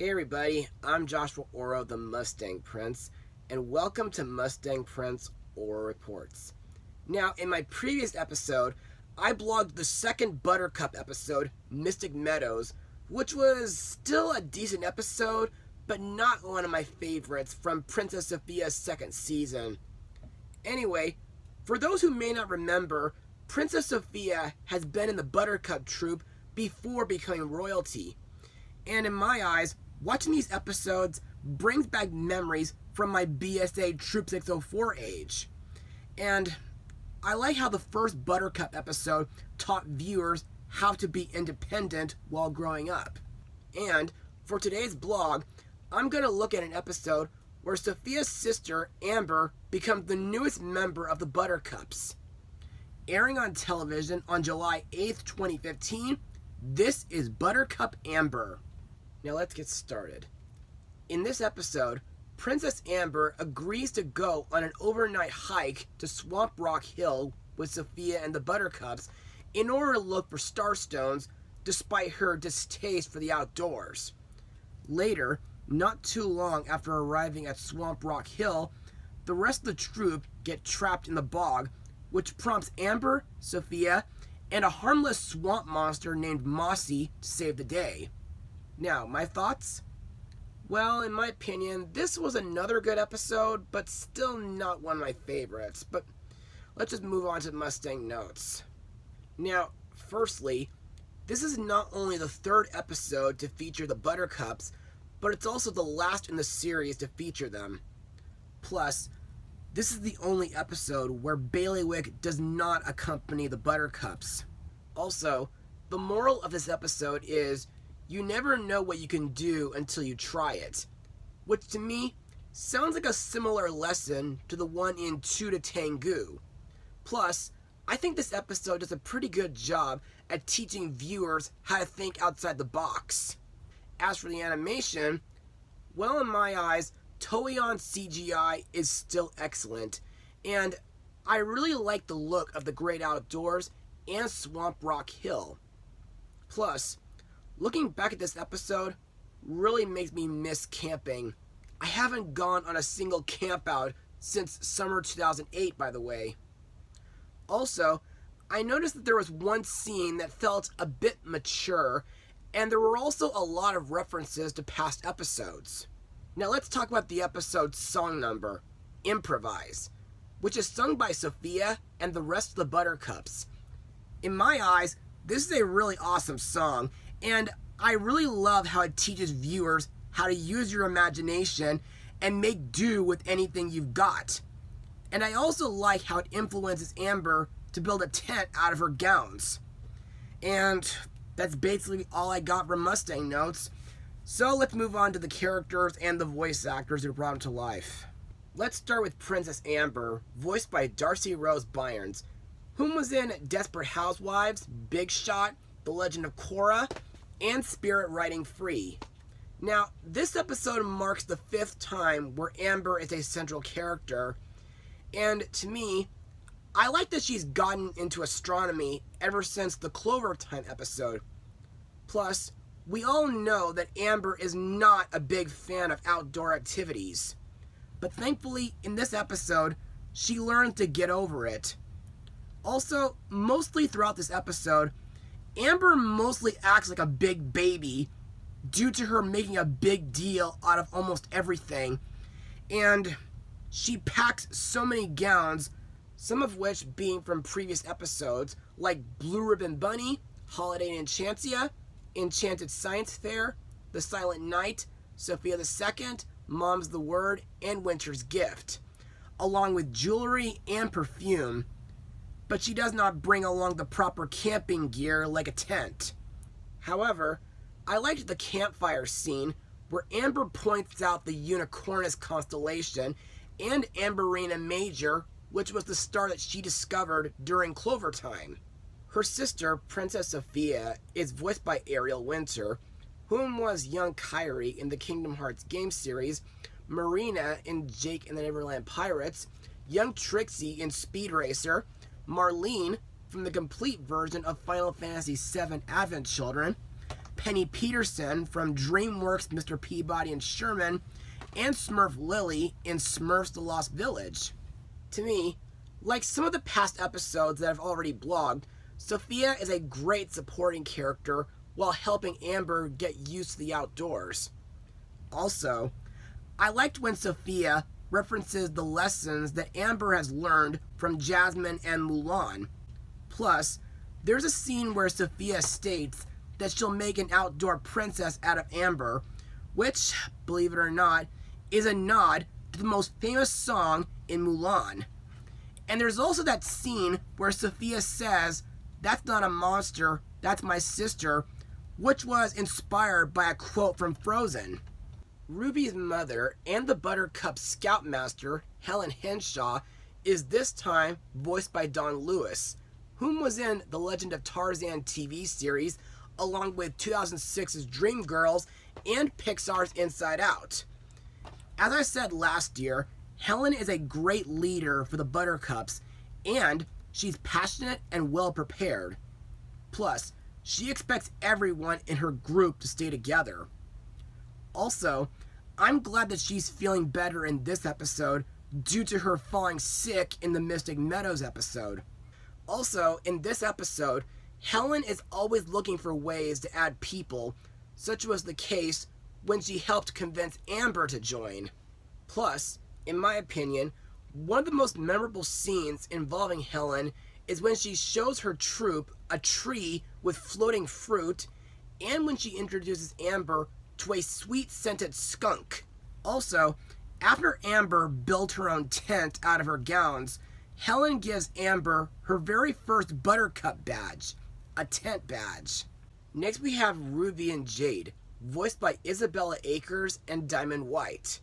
Hey everybody, I'm Joshua Orro, the Mustang Prince, and welcome to Mustang Prince Orro Reports. Now, in my previous episode, I blogged the second Buttercup episode, Mystic Meadows, which was still a decent episode, but not one of my favorites from Princess Sofia's second season. Anyway, for those who may not remember, Princess Sofia has been in the Buttercup troupe before becoming royalty. And in my eyes, watching these episodes brings back memories from my BSA Troop 604 age. And I like how the first Buttercup episode taught viewers how to be independent while growing up. And for today's blog, I'm going to look at an episode where Sofia's sister, Amber, becomes the newest member of the Buttercups. Airing on television on July 8th, 2015, this is Buttercup Amber. Now let's get started. In this episode, Princess Amber agrees to go on an overnight hike to Swamp Rock Hill with Sofia and the Buttercups in order to look for starstones despite her distaste for the outdoors. Later, not too long after arriving at Swamp Rock Hill, the rest of the troop get trapped in the bog, which prompts Amber, Sofia, and a harmless swamp monster named Mossy to save the day. Now, my thoughts? Well, in my opinion, this was another good episode, but still not one of my favorites. But let's just move on to Mustang notes. Now, firstly, this is not only the third episode to feature the Buttercups, but it's also the last in the series to feature them. Plus, this is the only episode where Bailiwick does not accompany the Buttercups. Also, the moral of this episode is, you never know what you can do until you try it, which to me sounds like a similar lesson to the one in Two to Tengu. Plus, I think this episode does a pretty good job at teaching viewers how to think outside the box. As for the animation, well, in my eyes, Toei-on CGI is still excellent, and I really like the look of the Great Outdoors and Swamp Rock Hill. Plus, looking back at this episode really makes me miss camping. I haven't gone on a single camp out since summer 2008, by the way. Also, I noticed that there was one scene that felt a bit mature, and there were also a lot of references to past episodes. Now let's talk about the episode's song number, Improvise, which is sung by Sofia and the rest of the Buttercups. In my eyes, this is a really awesome song, and I really love how it teaches viewers how to use your imagination and make do with anything you've got. And I also like how it influences Amber to build a tent out of her gowns. And that's basically all I got from Mustang notes. So let's move on to the characters and the voice actors who brought them to life. Let's start with Princess Amber, voiced by Darcy Rose Byrnes, whom was in Desperate Housewives, Big Shot, The Legend of Korra, and Spirit Riding Free. Now, this episode marks the 5th time where Amber is a central character, and to me, I like that she's gotten into astronomy ever since the Clover Time episode. Plus, we all know that Amber is not a big fan of outdoor activities, but thankfully, in this episode, she learns to get over it. Also, mostly throughout this episode, Amber mostly acts like a big baby due to her making a big deal out of almost everything, and she packs so many gowns, some of which being from previous episodes like Blue Ribbon Bunny, Holiday in Enchantia, Enchanted Science Fair, The Silent Night, Sofia the Second, Mom's the Word, and Winter's Gift, along with jewelry and perfume. But she does not bring along the proper camping gear like a tent. However, I liked the campfire scene where Amber points out the Unicornus constellation and Amberina Major, which was the star that she discovered during Clover Time. Her sister, Princess Sofia, is voiced by Ariel Winter, whom was young Kairi in the Kingdom Hearts game series, Marina in Jake and the Neverland Pirates, young Trixie in Speed Racer, Marlene from the complete version of Final Fantasy VII Advent Children, Penny Peterson from DreamWorks' Mr. Peabody and Sherman, and Smurf Lily in Smurfs the Lost Village. To me, like some of the past episodes that I've already blogged, Sofia is a great supporting character while helping Amber get used to the outdoors. Also, I liked when Sofia references the lessons that Amber has learned from Jasmine and Mulan. Plus, there's a scene where Sofia states that she'll make an outdoor princess out of Amber, which, believe it or not, is a nod to the most famous song in Mulan. And there's also that scene where Sofia says, "That's not a monster, that's my sister," which was inspired by a quote from Frozen. Ruby's mother and the Buttercup Scoutmaster, Helen Henshaw, is this time voiced by Don Lewis, whom was in the Legend of Tarzan TV series, along with 2006's Dreamgirls and Pixar's Inside Out. As I said last year, Helen is a great leader for the Buttercups, and she's passionate and well prepared. Plus, she expects everyone in her group to stay together. Also, I'm glad that she's feeling better in this episode due to her falling sick in the Mystic Meadows episode. Also, in this episode, Helen is always looking for ways to add people, such was the case when she helped convince Amber to join. Plus, in my opinion, one of the most memorable scenes involving Helen is when she shows her troop a tree with floating fruit, and when she introduces Amber to a sweet-scented skunk. Also, after Amber built her own tent out of her gowns, Helen gives Amber her very first Buttercup badge, a tent badge. Next we have Ruby and Jade, voiced by Isabella Akers and Diamond White.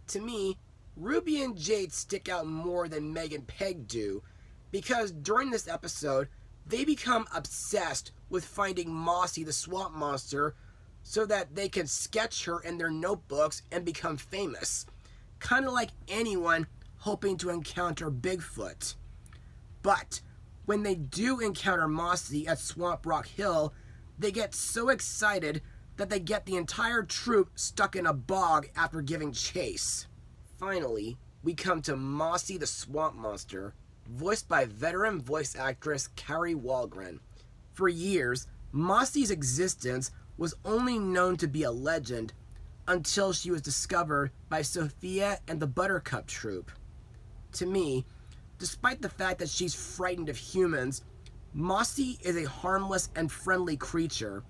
To me, Ruby and Jade stick out more than Meg and Peg do, because during this episode, they become obsessed with finding Mossy the swamp monster so that they can sketch her in their notebooks and become famous. Kind of like anyone hoping to encounter Bigfoot. But when they do encounter Mossy at Swamp Rock Hill, they get so excited that they get the entire troop stuck in a bog after giving chase. Finally, we come to Mossy the swamp monster, voiced by veteran voice actress Carrie Walgren. For years, Mossy's existence was only known to be a legend until she was discovered by Sofia and the Buttercup troop. To me, despite the fact that she's frightened of humans, Mossy is a harmless and friendly creature,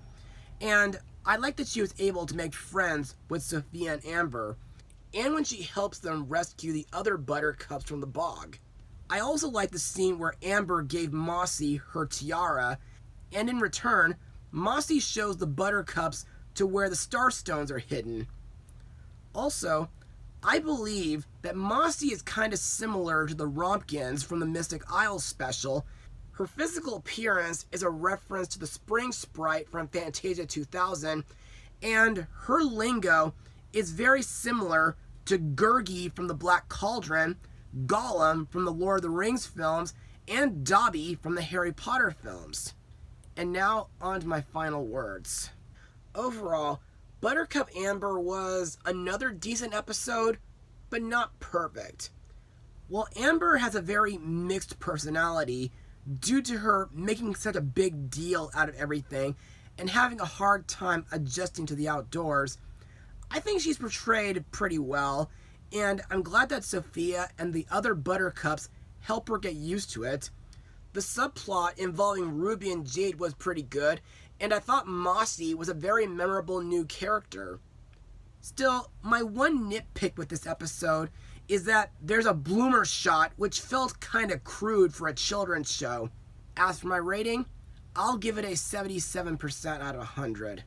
and I like that she was able to make friends with Sofia and Amber, and when she helps them rescue the other Buttercups from the bog. I also like the scene where Amber gave Mossy her tiara, and in return, Mossy shows the Buttercups to where the Starstones are hidden. Also, I believe that Mossy is kind of similar to the Rompkins from the Mystic Isles special. Her physical appearance is a reference to the Spring Sprite from Fantasia 2000, and her lingo is very similar to Gurgi from the Black Cauldron, Gollum from the Lord of the Rings films, and Dobby from the Harry Potter films. And now, on to my final words. Overall, Buttercup Amber was another decent episode, but not perfect. While Amber has a very mixed personality due to her making such a big deal out of everything and having a hard time adjusting to the outdoors, I think she's portrayed pretty well, and I'm glad that Sofia and the other Buttercups help her get used to it. The subplot involving Ruby and Jade was pretty good, and I thought Mossy was a very memorable new character. Still, my one nitpick with this episode is that there's a bloomer shot which felt kinda crude for a children's show. As for my rating, I'll give it a 77% out of 100.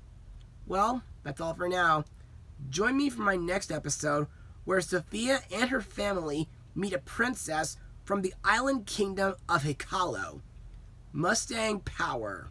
Well, that's all for now. Join me for my next episode where Sofia and her family meet a princess from the island kingdom of Hikalo. Mustang Power.